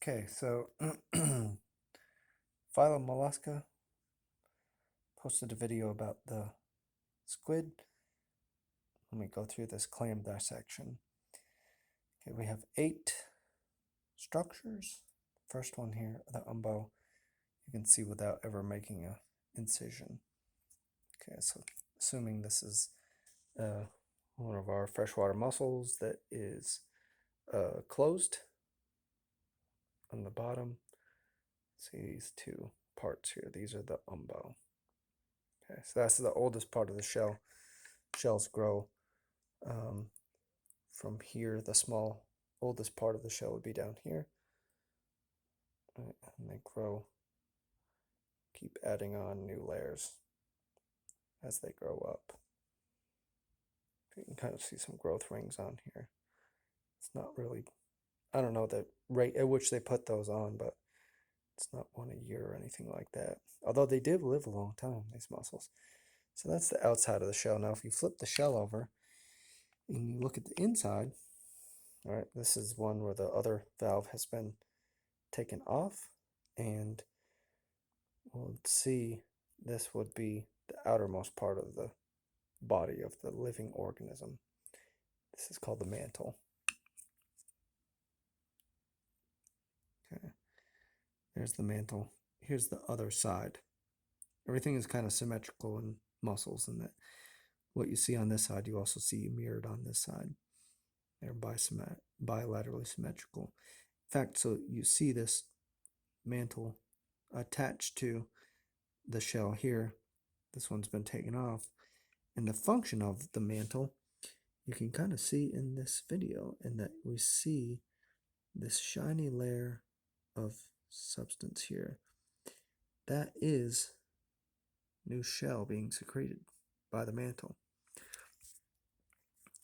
Okay, so Phylum Mollusca posted a video about the squid. Let me go through this clam dissection. Okay, we have 8 structures. First one here, the umbo, you can see without ever making an incision. Okay, so assuming this is one of our freshwater mussels that is closed on the bottom. See these 2 parts here. These are the umbo. Okay, so that's the oldest part of the shell. Shells grow from here. The small oldest part of the shell would be down here. And they grow, keep adding on new layers as they grow up. You can kind of see some growth rings on here. It's not really, I don't know the rate at which they put those on, but it's not 1 a year or anything like that. Although they did live a long time, these mussels. So that's the outside of the shell. Now if you flip the shell over and you look at the inside, all right, this is one where the other valve has been taken off, and we'll see this would be the outermost part of the body of the living organism. This is called the mantle. Okay, there's the mantle. Here's the other side. Everything is kind of symmetrical in mussels, and that what you see on this side, you also see mirrored on this side. They're bilaterally symmetrical. In fact, so you see this mantle attached to the shell here. This one's been taken off. And the function of the mantle, you can kind of see in this video, in that we see this shiny layer of substance here. That is new shell being secreted by the mantle.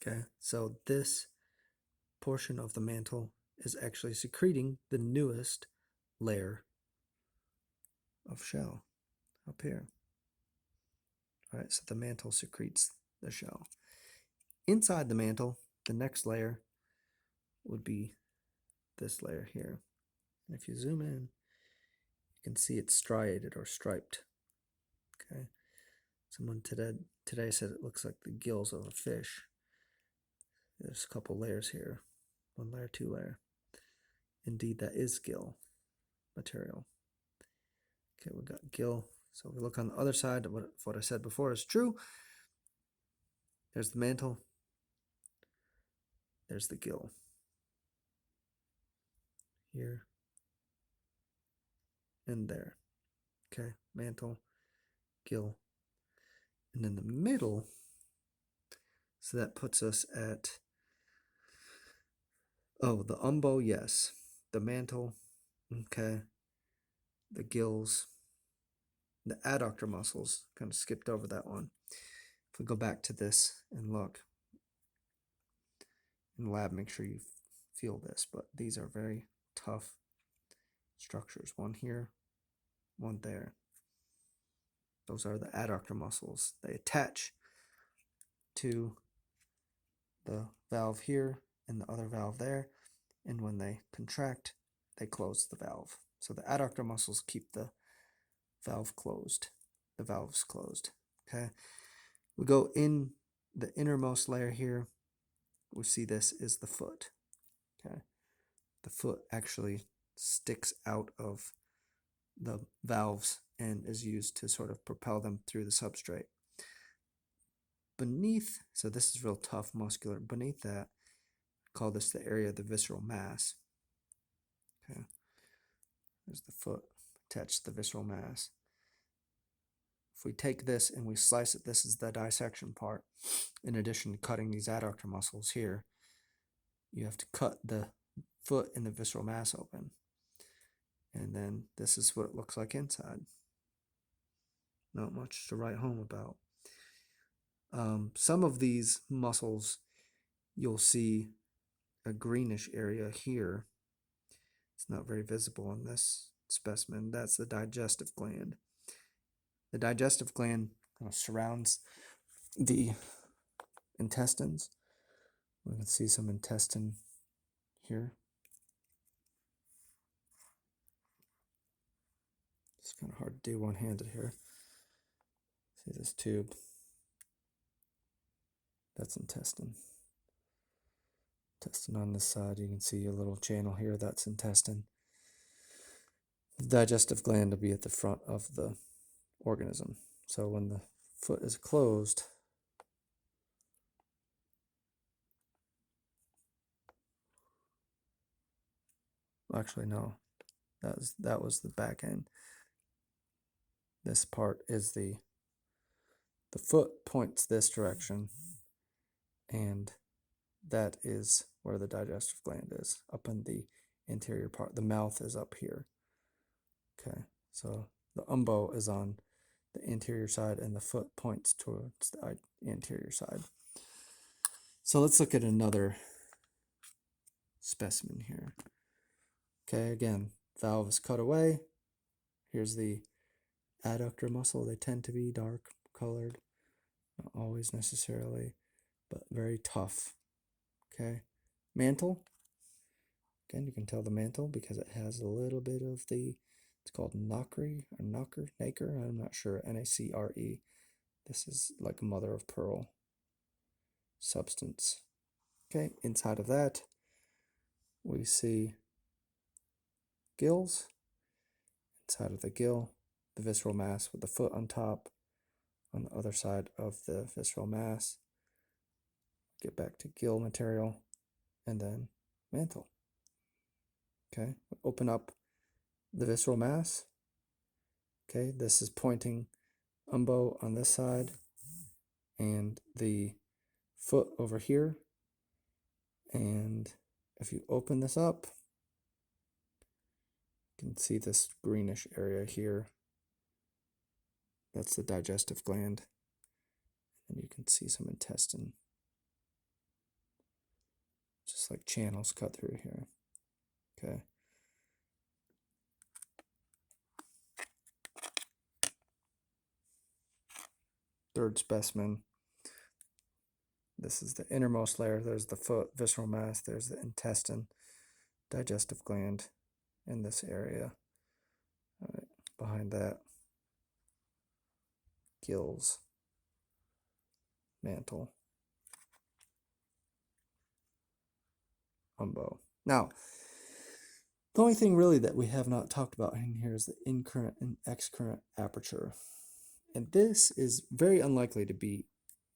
Okay, so this portion of the mantle is actually secreting the newest layer of shell up here. All right, so the mantle secretes the shell. Inside the mantle, the next layer would be this layer here. And if you zoom in, you can see it's striated or striped. Okay, someone today said it looks like the gills of a fish. There's a couple layers here, 1 layer, 2 layer. Indeed, that is gill material. Okay, we got gill. So if we look on the other side, what I said before is true. There's the mantle. There's the gill. Here and there. Okay, mantle, gill. And in the middle, so that puts us at, oh, the umbo, yes. The mantle, okay. The gills. The adductor muscles, kind of skipped over that one. If we go back to this and look in the lab, make sure you feel this, but these are very tough structures. 1 here, 1 there. Those are the adductor muscles. They attach to the valve here and the other valve there, and when they contract, they close the valve. So the adductor muscles keep the valve closed, the valves closed. Okay, we go in the innermost layer here. We see this is the foot. Okay, the foot actually sticks out of the valves and is used to sort of propel them through the substrate. Beneath, so this is real tough muscular, beneath that, call this the area of the visceral mass. Okay, there's the foot attached to the visceral mass. If we take this and we slice it, this is the dissection part. In addition to cutting these adductor muscles here, you have to cut the foot and the visceral mass open. And then this is what it looks like inside. Not much to write home about. Some of these mussels, you'll see a greenish area here. It's not very visible in this specimen. That's the digestive gland. The digestive gland kind of surrounds the intestines. We can see some intestine here. kind of hard to do one-handed here. See this tube? That's intestine. Intestine on this side, you can see a little channel here, that's intestine. The digestive gland will be at the front of the organism. So when the foot is closed, actually no, that was the back end. This part is the foot points this direction, and that is where the digestive gland is, up in the interior part. The mouth is up here. Okay, so the umbo is on the interior side and the foot points towards the anterior side. So let's look at another specimen here. Okay, again, valve is cut away. Here's the adductor muscle. They tend to be dark colored, not always necessarily, but very tough. Okay, mantle. Again, you can tell the mantle because it has a little bit of the, it's called nacre, I'm not sure, N-A-C-R-E. This is like a mother of pearl substance. Okay, inside of that, we see gills. Inside of the gill, the visceral mass with the foot on top. On the other side of the visceral mass, get back to gill material, and then mantle. Okay, open up the visceral mass. Okay, this is pointing umbo on this side, and the foot over here. And if you open this up, you can see this greenish area here. That's the digestive gland. And you can see some intestine, just like channels cut through here. Okay. Third specimen. This is the innermost layer. There's the foot, visceral mass. There's the intestine, digestive gland in this area. All right. Behind that, gills, mantle, umbo. Now, the only thing really that we have not talked about in here is the incurrent and excurrent aperture. And this is very unlikely to be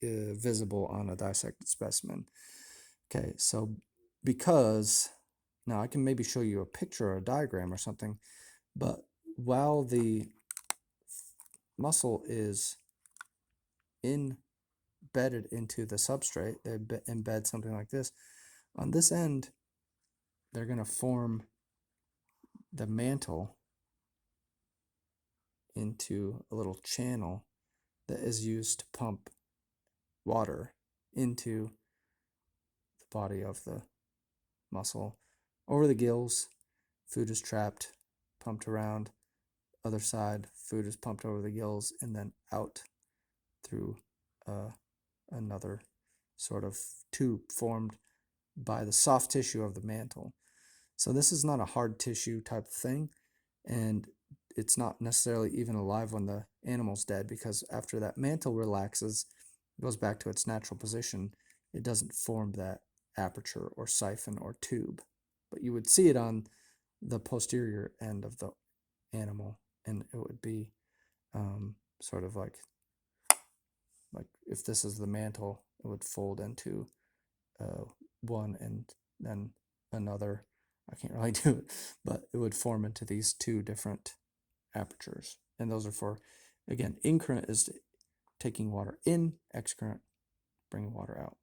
visible on a dissected specimen. Okay, so because, now I can maybe show you a picture or a diagram or something, but while the muscle is embedded into the substrate, they embed something like this. On this end, they're going to form the mantle into a little channel that is used to pump water into the body of the muscle. Over the gills, food is trapped, pumped around. Other side, food is pumped over the gills and then out through another sort of tube formed by the soft tissue of the mantle. So this is not a hard tissue type of thing, and it's not necessarily even alive when the animal's dead, because after that mantle relaxes, it goes back to its natural position, it doesn't form that aperture or siphon or tube. But you would see it on the posterior end of the animal, and it would be sort of like if this is the mantle, it would fold into one and then another. I can't really do it, but it would form into these two different apertures. And those are for, again, incurrent is taking water in, excurrent, bringing water out.